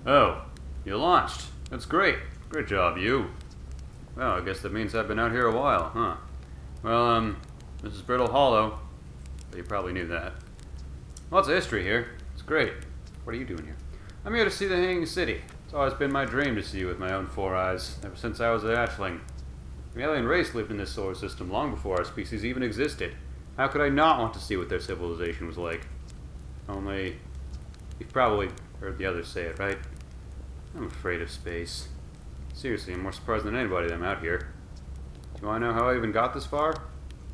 Oh, you launched. That's great. Great job, you. Well, I guess that means I've been out here a while, huh? Well, this is Brittle Hollow. But you probably knew that. Lots of history here. It's great. What are you doing here? I'm here to see the Hanging City. It's always been my dream to see with my own 4 eyes, ever since I was a hatchling. The alien race lived in this solar system long before our species even existed. How could I not want to see what their civilization was like? Only, you've probably heard the others say it, right? I'm afraid of space. Seriously, I'm more surprised than anybody that I'm out here. Do you want to know how I even got this far?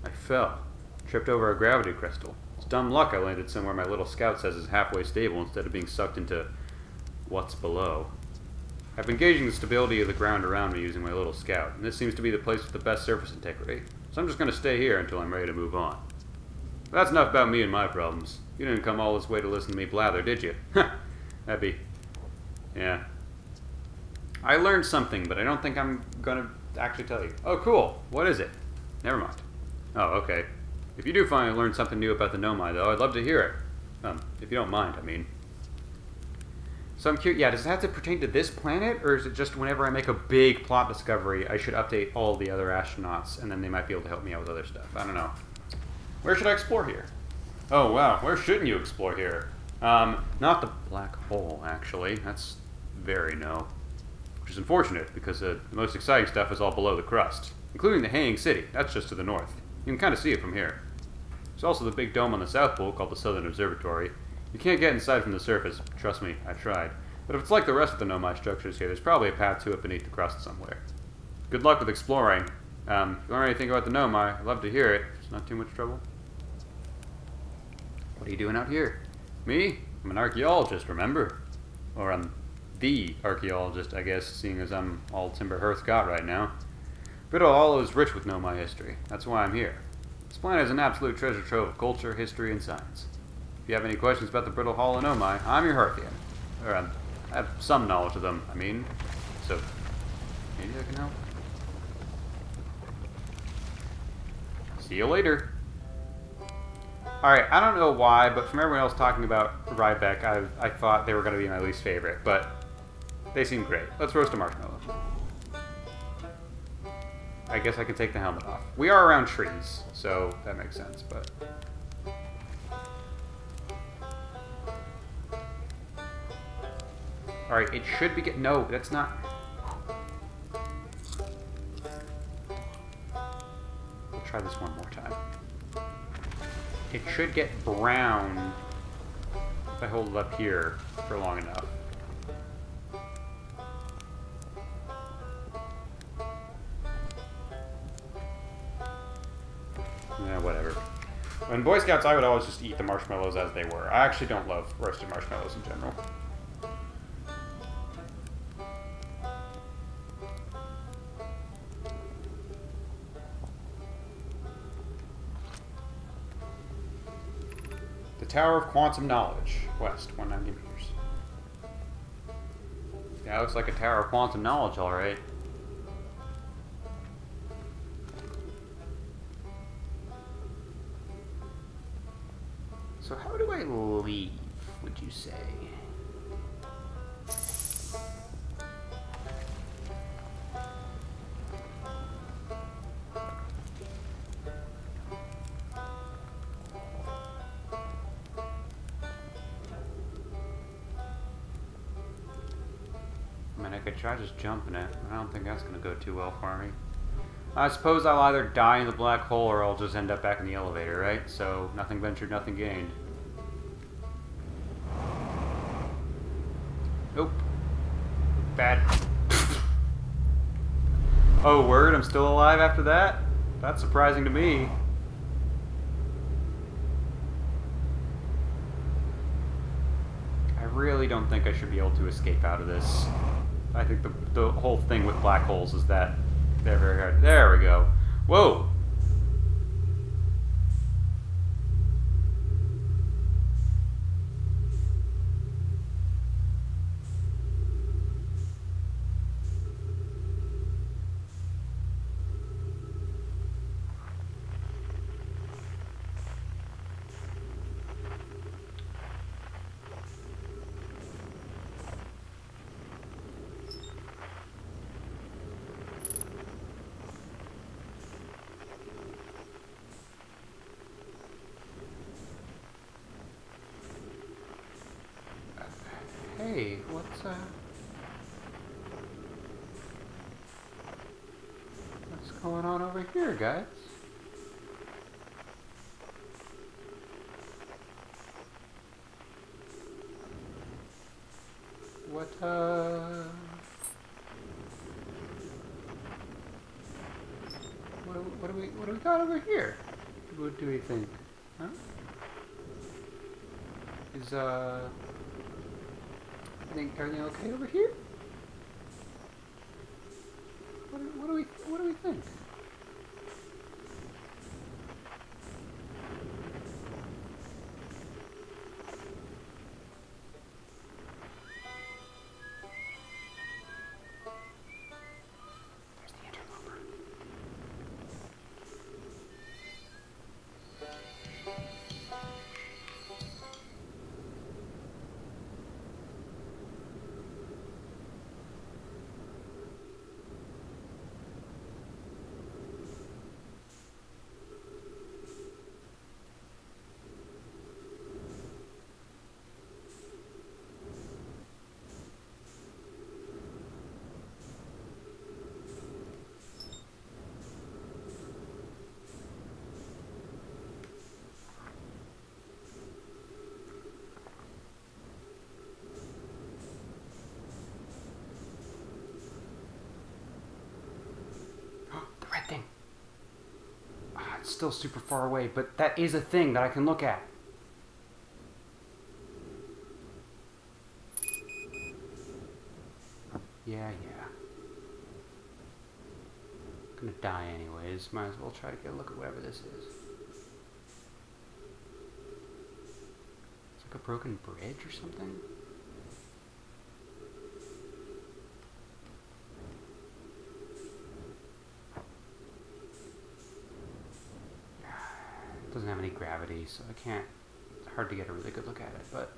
I fell. Tripped over a gravity crystal. It's dumb luck I landed somewhere my little scout says is halfway stable instead of being sucked into what's below. I've been gauging the stability of the ground around me using my little scout, and this seems to be the place with the best surface integrity. So I'm just going to stay here until I'm ready to move on. But that's enough about me and my problems. You didn't come all this way to listen to me blather, did you? That'd be... yeah. I learned something, but I don't think I'm gonna actually tell you. Oh, cool. What is it? Never mind. Oh, okay. If you do finally learn something new about the Nomai, though, I'd love to hear it. If you don't mind, I mean. So I'm curious, yeah, does it have to pertain to this planet, or is it just whenever I make a big plot discovery, I should update all the other astronauts, and then they might be able to help me out with other stuff? I don't know. Where should I explore here? Oh, wow. Where shouldn't you explore here? Not the black hole, actually. That's very no. Which is unfortunate, because the most exciting stuff is all below the crust, including the Hanging City. That's just to the north. You can kind of see it from here. There's also the big dome on the South Pole called the Southern Observatory. You can't get inside from the surface. Trust me, I tried. But if it's like the rest of the Nomai structures here, there's probably a path to it beneath the crust somewhere. Good luck with exploring. If you learn anything about the Nomai, I'd love to hear it. It's not too much trouble. What are you doing out here? Me? I'm an archaeologist, remember? Or I'm the archaeologist, I guess, seeing as I'm all Timber Hearth got right now. Brittle Hollow is rich with Nomai history. That's why I'm here. This planet is an absolute treasure trove of culture, history, and science. If you have any questions about the Brittle Hollow Nomai, I'm your Hearthian. Or, I have some knowledge of them, I mean. So, maybe I can help. See you later. Alright, I don't know why, but from everyone else talking about Ryback, I thought they were going to be my least favorite, but they seem great. Let's roast a marshmallow. I guess I can take the helmet off. We are around trees, so that makes sense, but... Alright, it should be no, that's not... We'll try this one more time. It should get brown if I hold it up here for long enough. Yeah, whatever. In Boy Scouts, I would always just eat the marshmallows as they were. I actually don't love roasted marshmallows in general. The Tower of Quantum Knowledge, west, 190 meters. Yeah, it looks like a Tower of Quantum Knowledge, alright. So how do I leave, would you say? I mean, I could try just jumping it. I don't think that's going to go too well for me. I suppose I'll either die in the black hole or I'll just end up back in the elevator, right? So, nothing ventured, nothing gained. Nope. Bad. Oh, word? I'm still alive after that? That's surprising to me. I really don't think I should be able to escape out of this. I think the whole thing with black holes is that they're very hard. There we go. Whoa! what's going on over here, guys? What do we got over here? What do we think? Huh? Is everything okay over here? What do we think? There's the interloper. Thing. It's still super far away, but that is a thing that I can look at. Yeah. I'm gonna die anyways. Might as well try to get a look at whatever this is. It's like a broken bridge or something. Doesn't have any gravity, so I can't. It's hard to get a really good look at it, but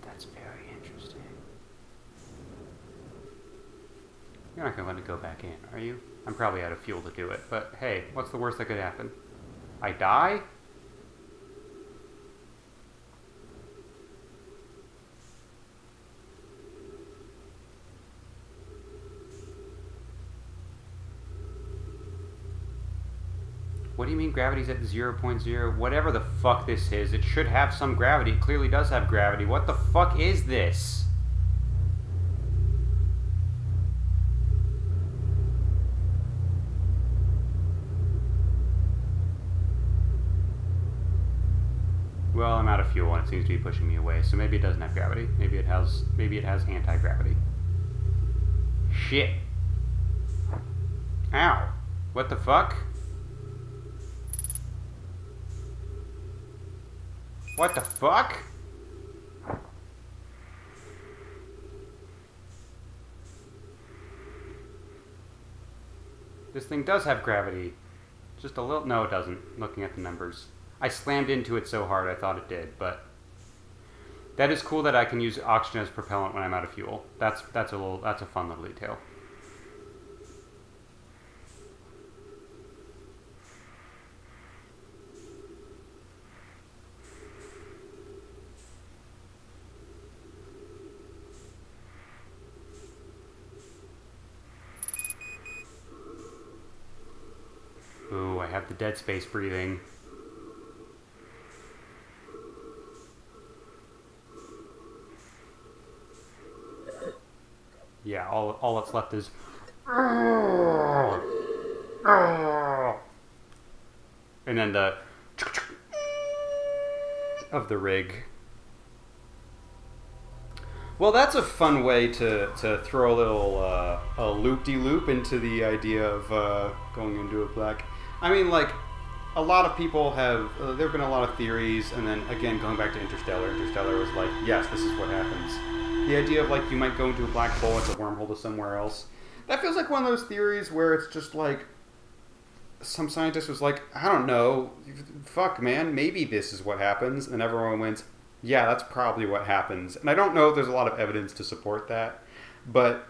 that's very interesting. You're not gonna let me go back in, are you? I'm probably out of fuel to do it, but hey, what's the worst that could happen? I die? What do you mean gravity's at 0.0? Whatever the fuck this is, it should have some gravity. It clearly does have gravity. What the fuck is this? Well, I'm out of fuel and it seems to be pushing me away, so maybe it doesn't have gravity. Maybe it has anti-gravity. Shit. Ow. What the fuck? What the fuck? This thing does have gravity. Just a little... No, it doesn't. Looking at the numbers. I slammed into it so hard I thought it did, but... That is cool that I can use oxygen as propellant when I'm out of fuel. That's a fun little detail. Ooh, I have the dead space breathing. Yeah, all that's left is... And then the... of the rig. Well, that's a fun way to throw a little a loop-de-loop into the idea of going into a black... I mean, like, a lot of people have... there have been a lot of theories, and then, again, going back to Interstellar, Interstellar was like, yes, this is what happens. The idea of, like, you might go into a black hole, it's a wormhole to somewhere else. That feels like one of those theories where it's just like, some scientist was like, I don't know, fuck, man, maybe this is what happens, and everyone went, yeah, that's probably what happens. And I don't know if there's a lot of evidence to support that, but...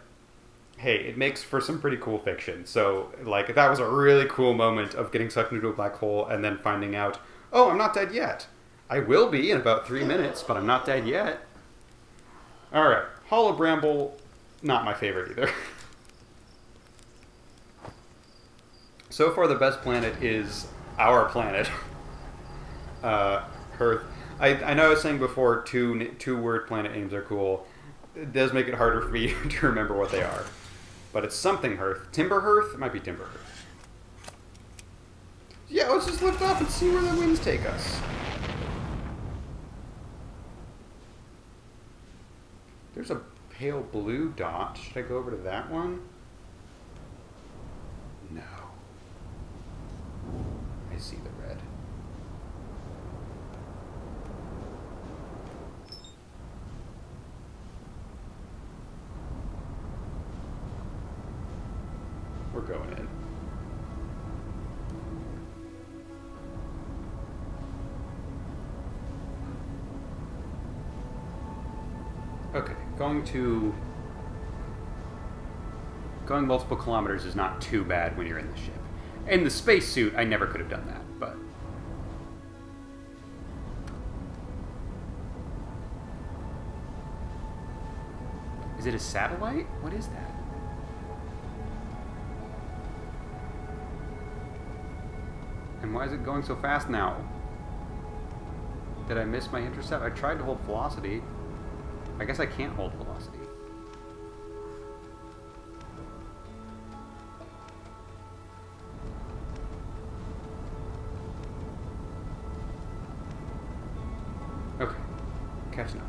hey, it makes for some pretty cool fiction. So, like, that was a really cool moment of getting sucked into a black hole and then finding out, Oh, I'm not dead yet. I will be in about 3 minutes, but I'm not dead yet. Alright, Hollow Bramble, not my favorite either. So far, the best planet is our planet. Hearth. I know I was saying before, two-word planet names are cool. It does make it harder for me to remember what they are. But it's something Hearth. Timber Hearth? It might be Timber Hearth. Yeah, let's just lift off and see where the winds take us. There's a pale blue dot. Should I go over to that one? No. I see the red. We're going in. Okay, going multiple kilometers is not too bad when you're in the ship. In the spacesuit, I never could have done that, but... Is it a satellite? What is that? And why is it going so fast now? Did I miss my intercept? I tried to hold velocity. I guess I can't hold velocity. Okay. Catching up.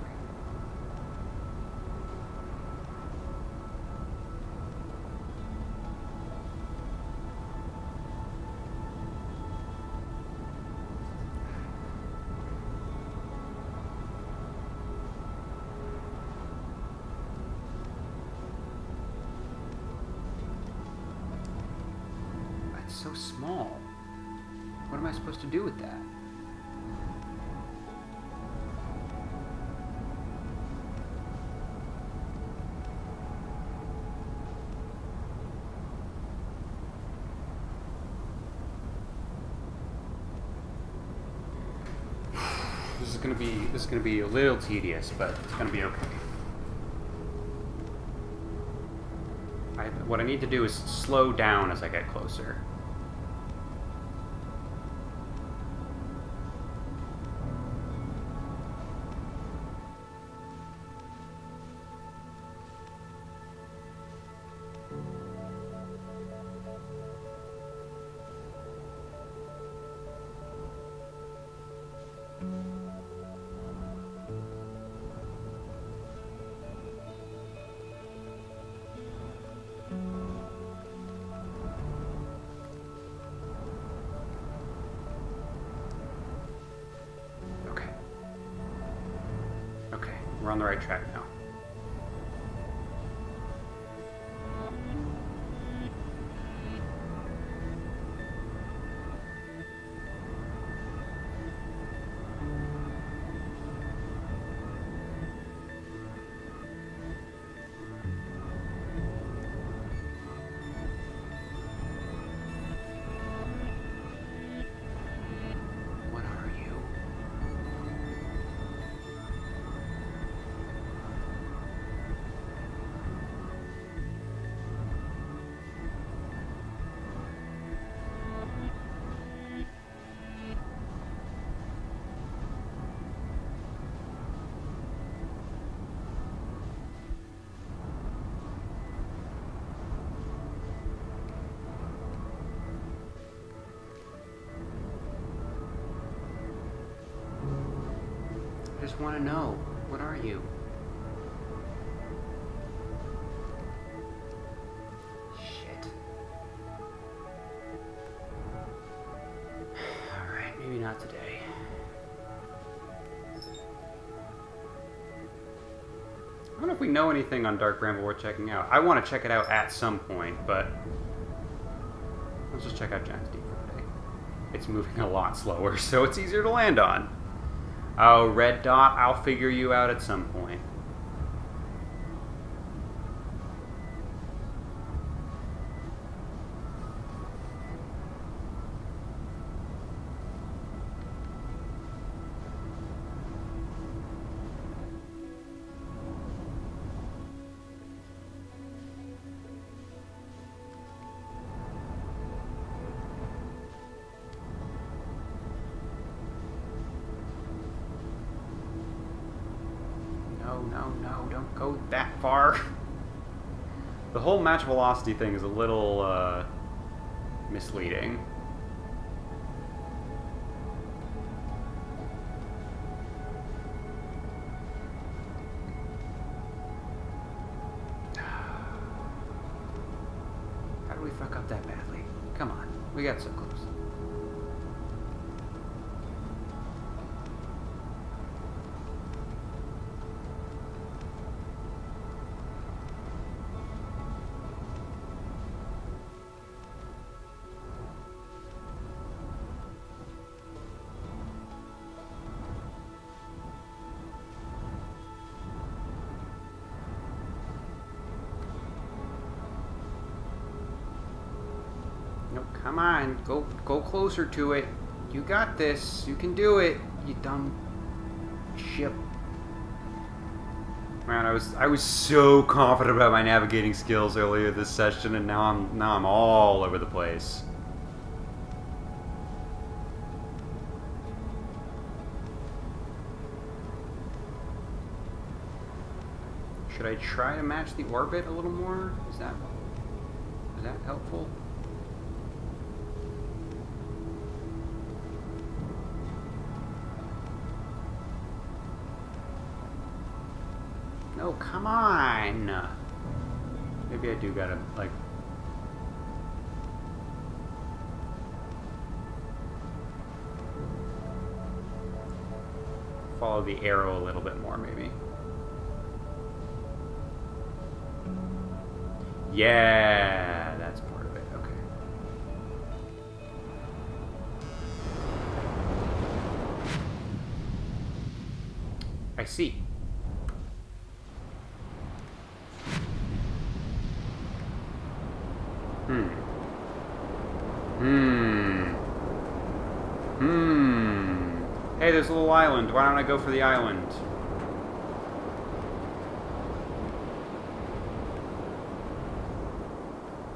So small. What am I supposed to do with that? This is gonna be a little tedious, but it's gonna be okay. What I need to do is slow down as I get closer. We're on the right track now. I just want to know, what are you? Shit. Alright, maybe not today. I don't know if we know anything on Dark Bramble worth checking out. I want to check it out at some point, but let's just check out Giant's Deep for today. It's moving a lot slower, so it's easier to land on. Oh, red dot, I'll figure you out at some point. no, don't go that far. The whole match velocity thing is a little, misleading. How did we fuck up that badly? Come on, we got so close. Come on, go closer to it. You got this. You can do it. You dumb ship. Man, I was so confident about my navigating skills earlier this session, and now I'm all over the place. Should I try to match the orbit a little more? Is that helpful? Oh, come on! Maybe I do gotta, like... follow the arrow a little bit more, maybe. Yeah, that's part of it, okay. I see. Hey, there's a little island. Why don't I go for the island?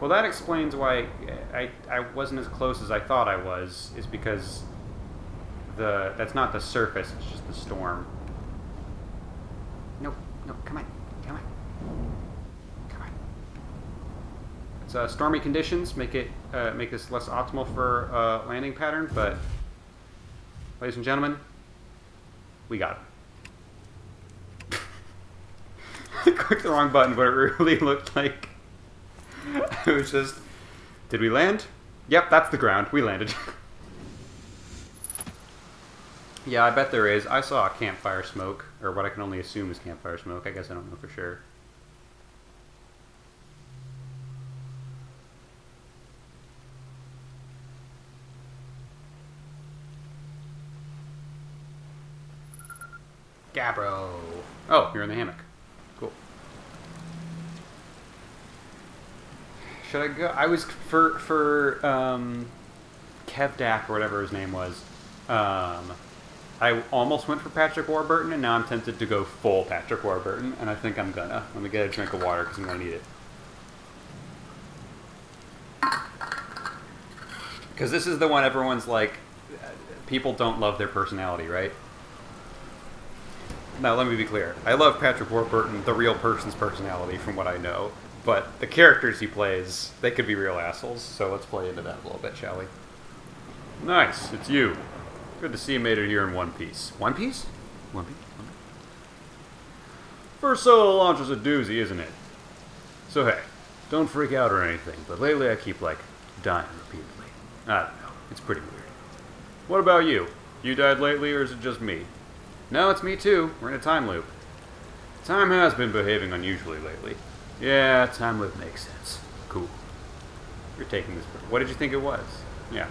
Well, that explains why I wasn't as close as I thought I was. Is because that's not the surface, it's just the storm. No, come on. It's stormy conditions make this less optimal for landing pattern, but ladies and gentlemen, we got it. I clicked the wrong button, but it really looked like it was just... Did we land? Yep, that's the ground. We landed. Yeah, I bet there is. I saw a campfire smoke, or what I can only assume is campfire smoke. I guess I don't know for sure. Gabbro. Oh, you're in the hammock. Cool. Should I go? I was for Kevdak or whatever his name was. I almost went for Patrick Warburton, and now I'm tempted to go full Patrick Warburton, and I think I'm gonna. Let me get a drink of water because I'm gonna need it. Because this is the one everyone's like, people don't love their personality, right? Now, let me be clear. I love Patrick Warburton, the real person's personality, from what I know. But the characters he plays, they could be real assholes. So let's play into that a little bit, shall we? Nice, it's you. Good to see you made it here in one piece. One piece? One piece? First solo launch is a doozy, isn't it? So hey, don't freak out or anything, but lately I keep, like, dying repeatedly. I don't know. It's pretty weird. What about you? You died lately, or is it just me? No, it's me too. We're in a time loop. Time has been behaving unusually lately. Yeah, time loop makes sense. Cool. You're taking this... What did you think it was? Yeah.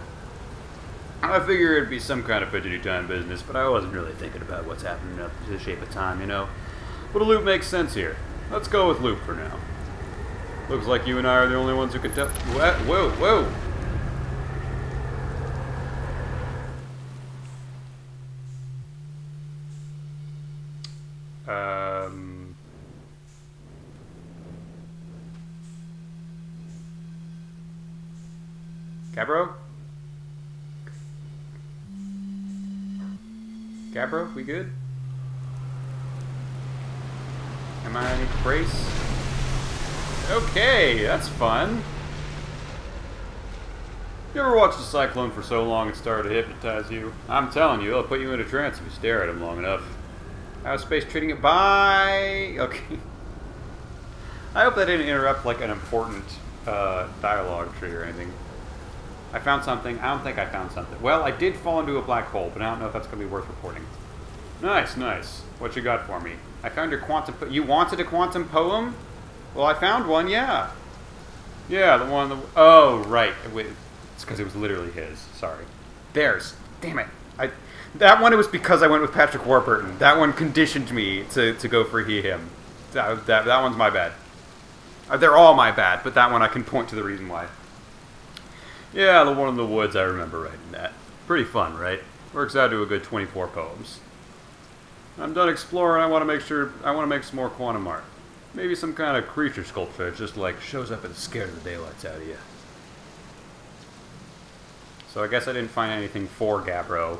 I figured it'd be some kind of fidgety time business, but I wasn't really thinking about what's happening up to the shape of time, you know? But a loop makes sense here. Let's go with loop for now. Looks like you and I are the only ones who can tell... Whoa, whoa! Gabbro? Gabbro, we good? Am I any brace? Okay, that's fun. You ever watched a cyclone for so long it started to hypnotize you? I'm telling you, it'll put you in a trance if you stare at him long enough. How's space treating it? Bye! Okay. I hope that didn't interrupt, like, an important dialogue tree or anything. I found something. I don't think I found something. Well, I did fall into a black hole, but I don't know if that's going to be worth reporting. Nice, nice. What you got for me? I found your quantum... You wanted a quantum poem? Well, I found one, yeah. Yeah, the one... Oh, right. It's because it was literally his. Sorry. Theirs. Damn it. That one, it was because I went with Patrick Warburton. That one conditioned me to go for he, him. That one's my bad. They're all my bad, but that one I can point to the reason why. Yeah, the one in the woods, I remember writing that. Pretty fun, right? Works out to a good 24 poems. I'm done exploring. I want to make some more quantum art. Maybe some kind of creature sculpture that just, like, shows up and scares the daylights out of you. So I guess I didn't find anything for Gabbro,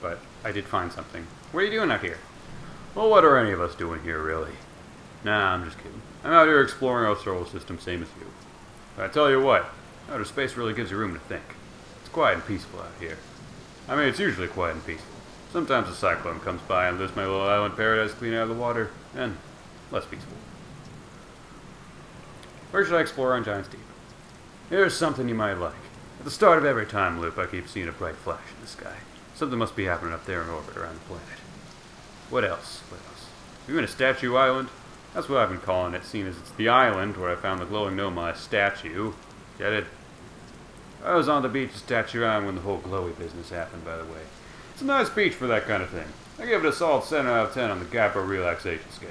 but I did find something. What are you doing out here? Well, what are any of us doing here, really? Nah, I'm just kidding. I'm out here exploring our solar system, same as you. But I tell you what, outer space really gives you room to think. It's quiet and peaceful out here. I mean, it's usually quiet and peaceful. Sometimes a cyclone comes by and lifts my little island paradise clean out of the water, and less peaceful. Where should I explore on Giant's Deep? Here's something you might like. At the start of every time loop, I keep seeing a bright flash in the sky. Something must be happening up there in orbit around the planet. What else? What else? You in a statue island? That's what I've been calling it, seeing as it's the island where I found the glowing Nomai statue. Get it? I was on the beach at Statue Island when the whole glowy business happened, by the way. It's a nice beach for that kind of thing. I give it a solid 7 out of 10 on the Gabbro relaxation scale.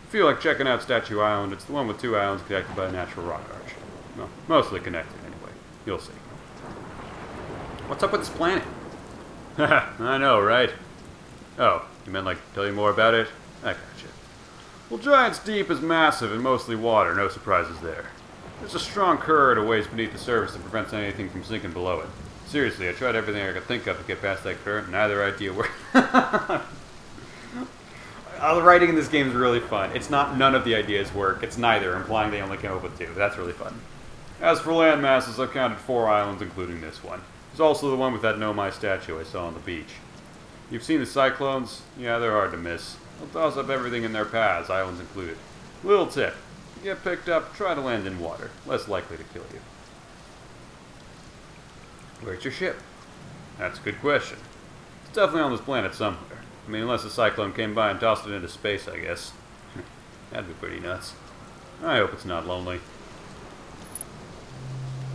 If you feel like checking out Statue Island, it's the one with 2 islands connected by a natural rock arch. Well, mostly connected, anyway. You'll see. What's up with this planet? Haha, I know, right? Oh, you meant like tell you more about it? I gotcha. Well, Giant's Deep is massive and mostly water, no surprises there. There's a strong current a ways beneath the surface that prevents anything from sinking below it. Seriously, I tried everything I could think of to get past that current, and neither idea worked. The writing in this game is really fun. It's not none of the ideas work, it's neither, implying they only came up with 2. That's really fun. As for land masses, I've counted 4 islands, including this one. There's also the one with that Nomai statue I saw on the beach. You've seen the cyclones? Yeah, they're hard to miss. They'll toss up everything in their paths, islands included. Little tip. If you get picked up, try to land in water. Less likely to kill you. Where's your ship? That's a good question. It's definitely on this planet somewhere. I mean, unless a cyclone came by and tossed it into space, I guess. That'd be pretty nuts. I hope it's not lonely.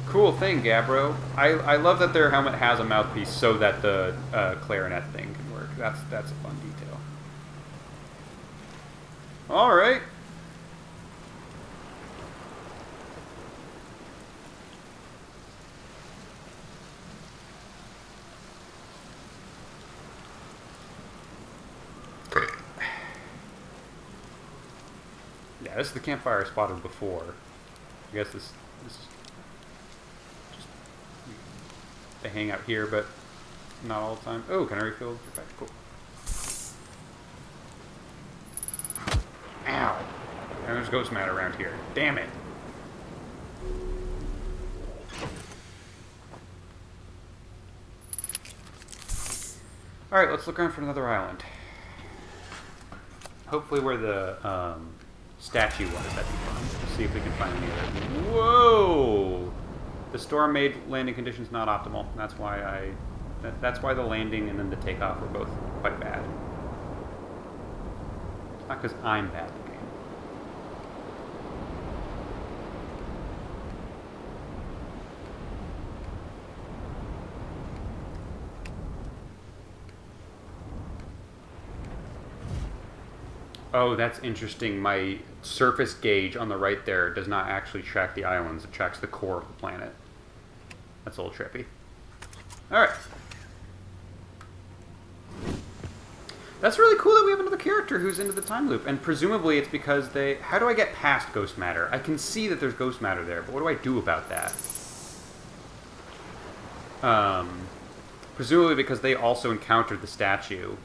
Cool thing, Gabbro. I love that their helmet has a mouthpiece so that the clarinet thing can work. That's a fun detail. Alright. Yeah, this is the campfire I spotted before. I guess this is just they hang out here, but not all the time. Oh, can I refill? Okay, cool. Ow! And there's ghost matter around here. Damn it! Alright, let's look around for another island. Hopefully where the statue was, that'd be fun. Let's see if we can find any other. Whoa! The storm made landing conditions not optimal. That's why that's why the landing and then the takeoff were both quite bad. It's not because I'm bad at the game. Oh, that's interesting. My surface gauge on the right there does not actually track the islands. It tracks the core of the planet. That's a little trippy. Alright. That's really cool that we have another character who's into the time loop. And presumably it's because they... How do I get past ghost matter? I can see that there's ghost matter there, but what do I do about that? Presumably because they also encountered the statue.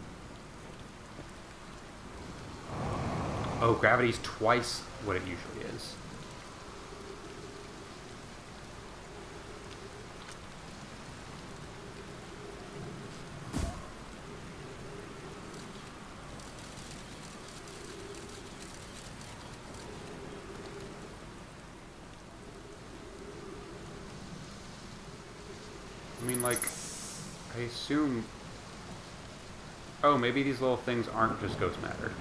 Oh, gravity's twice what it usually is. I mean, like, I assume... Oh, maybe these little things aren't just ghost matter.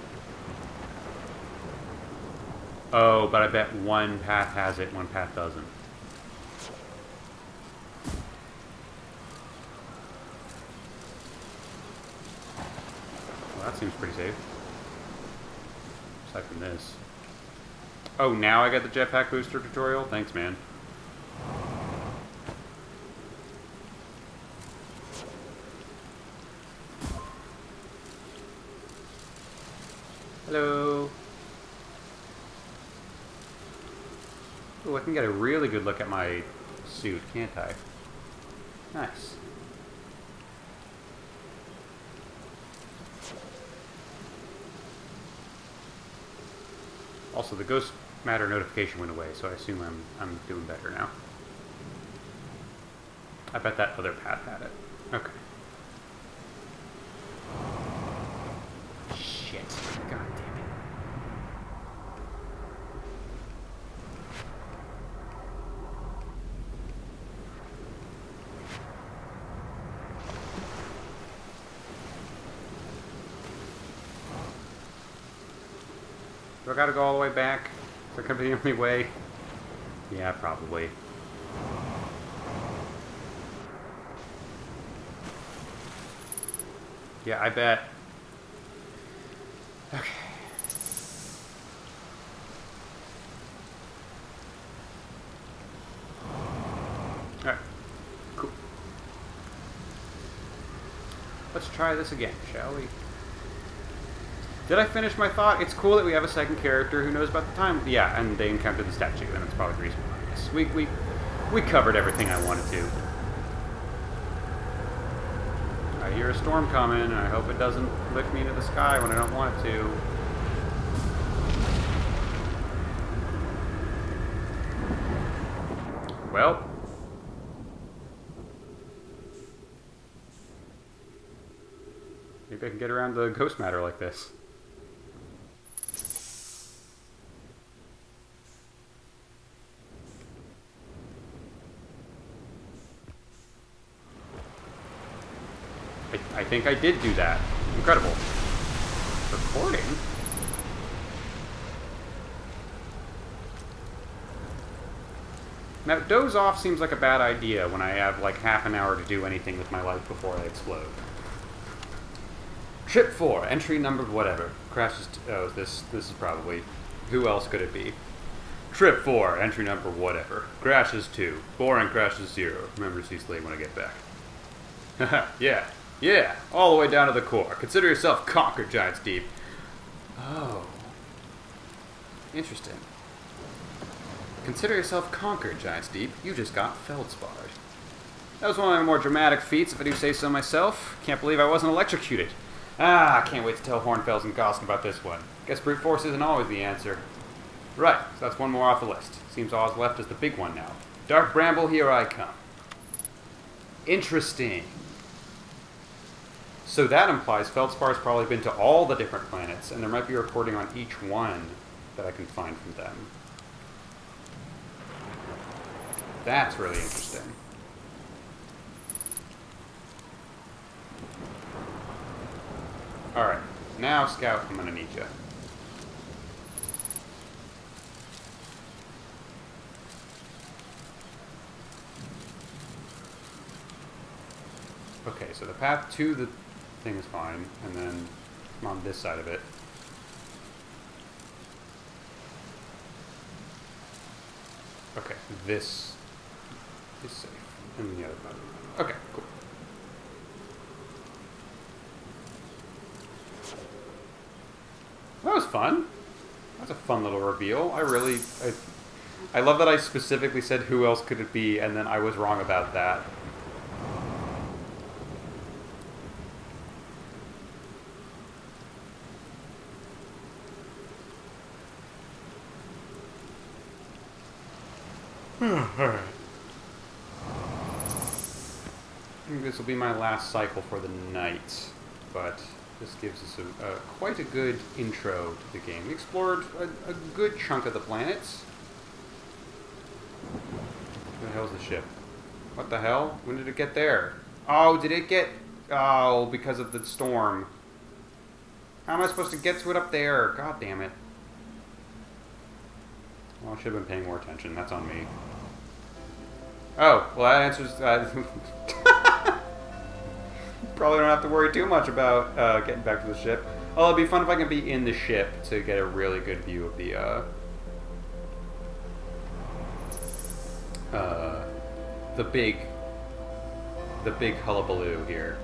Oh, but I bet one path has it, one path doesn't. Well, that seems pretty safe. Aside from this. Oh, now I got the jetpack booster tutorial? Thanks, man. Hello. Oh, I can get a really good look at my suit, can't I? Nice. Also, the ghost matter notification went away, so I assume I'm doing better now. I bet that other path had it. Okay. Shit. God damn it. Do I gotta go all the way back? Is that gonna be the only way? Yeah, probably. Yeah, I bet. Okay. Alright. Cool. Let's try this again, shall we? Did I finish my thought? It's cool that we have a second character who knows about the time. Yeah, and they encountered the statue, and it's probably the reason why. Yes, we covered everything I wanted to. I hear a storm coming, and I hope it doesn't lift me into the sky when I don't want it to. Well. Maybe I can get around the ghost matter like this. I think I did do that. Incredible. Recording? Now, doze off seems like a bad idea when I have like half an hour to do anything with my life before I explode. Trip 4, entry number whatever. Crashes... Oh, this is probably... Who else could it be? Trip 4, entry number whatever. Crashes 2. Boring crashes 0. Remember to see Slade when I get back. Haha, yeah. Yeah, all the way down to the core. Consider yourself conquered, Giants Deep. Oh. Interesting. Consider yourself conquered, Giants Deep. You just got feldsparred. That was one of my more dramatic feats, if I do say so myself. Can't believe I wasn't electrocuted. Ah, I can't wait to tell Hornfels and Gosk about this one. Guess brute force isn't always the answer. Right, so that's one more off the list. Seems all that's left is the big one now. Dark Bramble, here I come. Interesting. So that implies Feldspar's probably been to all the different planets, and there might be a recording on each one that I can find from them. That's really interesting. Alright, now Scout, I'm gonna need you. Okay, so the path to the thing is fine, and then I'm on this side of it. Okay, this is safe, and then the other part. Okay, cool. That was fun. That's a fun little reveal. I love that I specifically said who else could it be, and then I was wrong about that. Alright. I think this will be my last cycle for the night, but this gives us quite a good intro to the game. We explored a good chunk of the planets. Where the hell's the ship? What the hell? When did it get there? Oh, did it get... Oh, because of the storm. How am I supposed to get to it up there? God damn it. Well, I should have been paying more attention. That's on me. Oh, well that answers... Probably don't have to worry too much about getting back to the ship. Oh, it'd be fun if I can be in the ship to get a really good view of the big hullabaloo here.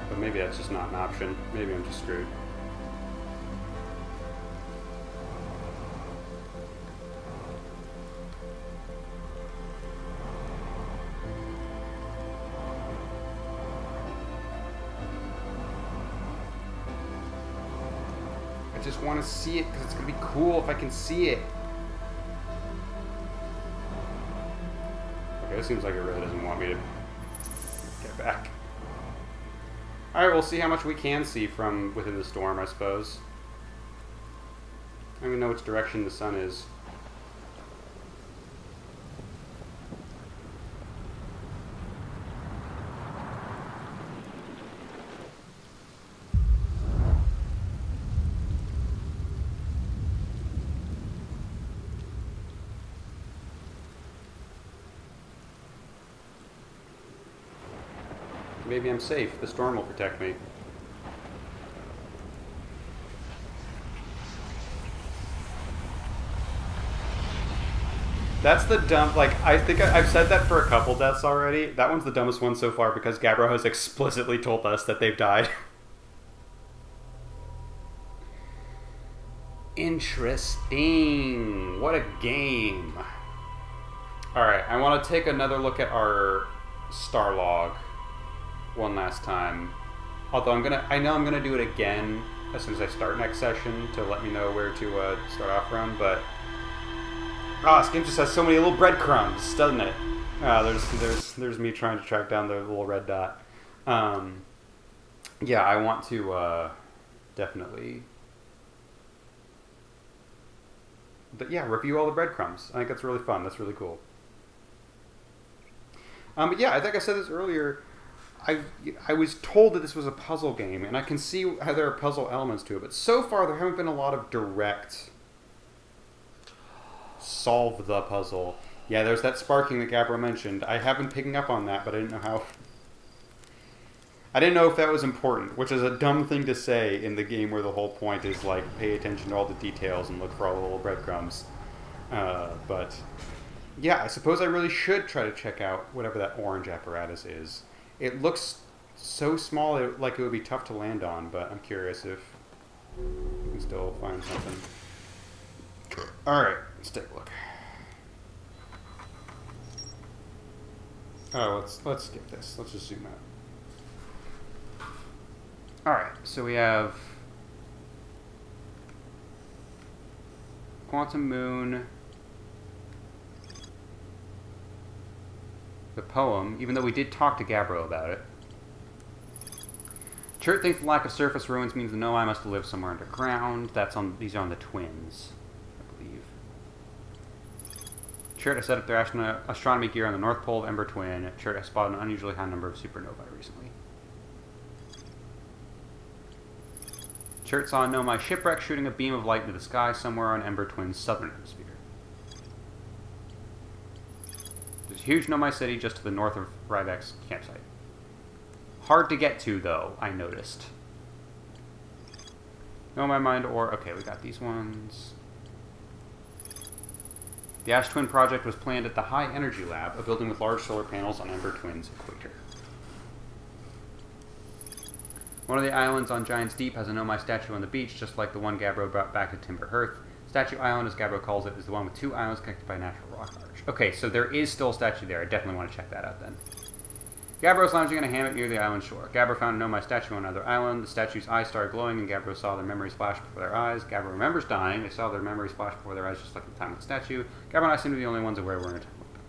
But maybe that's just not an option. Maybe I'm just screwed. I just want to see it because it's going to be cool if I can see it. Okay, it seems like it really doesn't want me to get back. Alright, we'll see how much we can see from within the storm, I suppose. I don't even know which direction the sun is. Maybe I'm safe. The storm will protect me. That's the dumb... Like, I think I've said that for a couple deaths already. That one's the dumbest one so far because Gabbro has explicitly told us that they've died. Interesting. What a game. Alright, I want to take another look at our star log one last time. Although I know I'm gonna do it again as soon as I start next session to let me know where to start off from, but this game just has so many little breadcrumbs, doesn't it? There's me trying to track down the little red dot. Yeah, I want to definitely review all the breadcrumbs. I think that's really fun. That's really cool. But yeah, I think I said this earlier. I was told that this was a puzzle game, and I can see how there are puzzle elements to it, but so far there haven't been a lot of direct solve the puzzle. Yeah, there's that sparking that Gabbro mentioned. I have been picking up on that, but I didn't know how. I didn't know if that was important, which is a dumb thing to say in the game where the whole point is, like, pay attention to all the details and look for all the little breadcrumbs. But yeah, I suppose I really should try to check out whatever that orange apparatus is. It looks so small, like it would be tough to land on, but I'm curious if we can still find something. Alright, let's take a look. Oh, let's skip this. Let's just zoom out. Alright, so we have Quantum Moon, the poem, even though we did talk to Gabbro about it. Chert thinks the lack of surface ruins means the Nomai must live somewhere underground. These are on the twins, I believe. Chert has set up their astronomy gear on the North Pole of Ember Twin. Chert has spotted an unusually high number of supernovae recently. Chert saw a Nomai shipwreck shooting a beam of light into the sky somewhere on Ember Twin's southern hemisphere. There's a huge Nomai city just to the north of Ryvek's campsite. Hard to get to, though, I noticed. Nomai mind ore. Okay, we got these ones. The Ash Twin project was planned at the High Energy Lab, a building with large solar panels on Ember Twin's equator. One of the islands on Giant's Deep has a Nomai statue on the beach, just like the one Gabbro brought back to Timber Hearth. Statue Island, as Gabbro calls it, is the one with 2 islands connected by a natural rock arch. Okay, so there is still a statue there. I definitely want to check that out then. Gabbro is lounging in a hammock near the island shore. Gabbro found a Nomai statue on another island. The statue's eyes started glowing, and Gabbro saw their memories flash before their eyes. Gabbro remembers dying. They saw their memories flash before their eyes, just like the time of the statue. Gabbro and I seem to be the only ones aware we're in a time loop.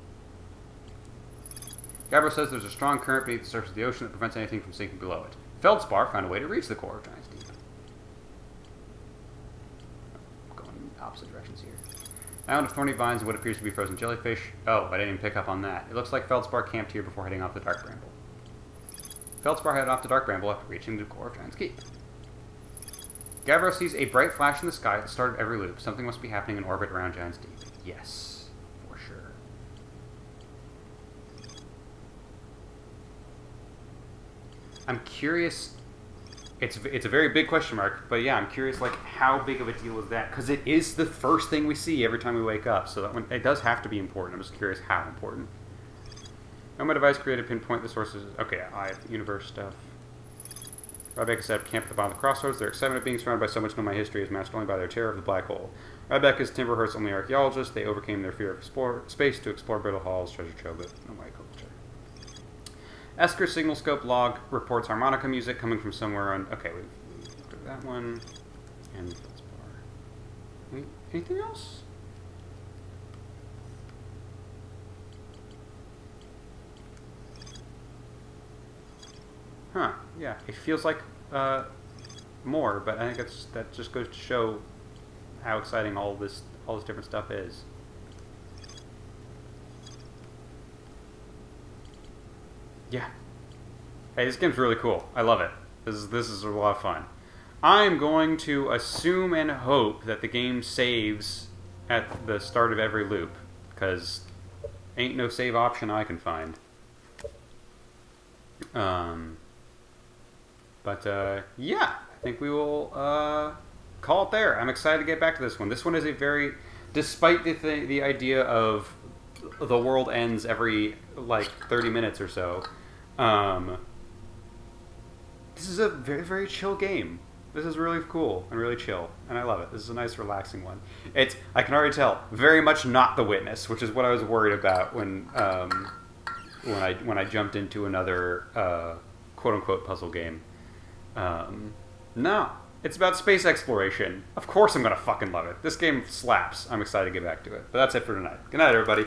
Gabbro says there's a strong current beneath the surface of the ocean that prevents anything from sinking below it. Feldspar found a way to reach the core of Giant's Deep. Going in opposite directions here. Island of thorny vines and what appears to be frozen jellyfish. Oh, I didn't even pick up on that. It looks like Feldspar camped here before heading off the Dark Bramble. Feldspar headed off to Dark Bramble after reaching the core of Giant's Keep. Gabbro sees a bright flash in the sky at the start of every loop. Something must be happening in orbit around Giant's Deep. Yes, for sure. I'm curious. It's a very big question mark, but yeah, I'm curious, like, how big of a deal is that? Because it is the first thing we see every time we wake up, so that one, it does have to be important. I'm just curious how important. Nomai device created pinpoint the sources. Okay, I have universe stuff. Rebecca set up camp at the bottom of the crossroads. Their excitement of being surrounded by so much Nomai history is matched only by their terror of the black hole. Rebecca is Timberhurst's only archaeologist. They overcame their fear of space to explore Brittle Hall's treasure trove of Nomai culture. Esker's signal scope log reports harmonica music coming from somewhere on... Okay, we've looked at that one. And Feldspar. Anything else? Huh, yeah. It feels like more, but I think that just goes to show how exciting all this different stuff is. Yeah. Hey, this game's really cool. I love it. This is a lot of fun. I'm going to assume and hope that the game saves at the start of every loop, because ain't no save option I can find. Yeah, I think we will call it there. I'm excited to get back to this one. This one is a very, despite the idea of the world ends every, like, 30 minutes or so, this is a very, very chill game. This is really cool and really chill, and I love it. This is a nice, relaxing one. It's, I can already tell, very much not The Witness, which is what I was worried about when I jumped into another quote-unquote puzzle game. No, it's about space exploration. Of course I'm gonna fucking love it. This game slaps. I'm excited to get back to it. But that's it for tonight. Good night, everybody.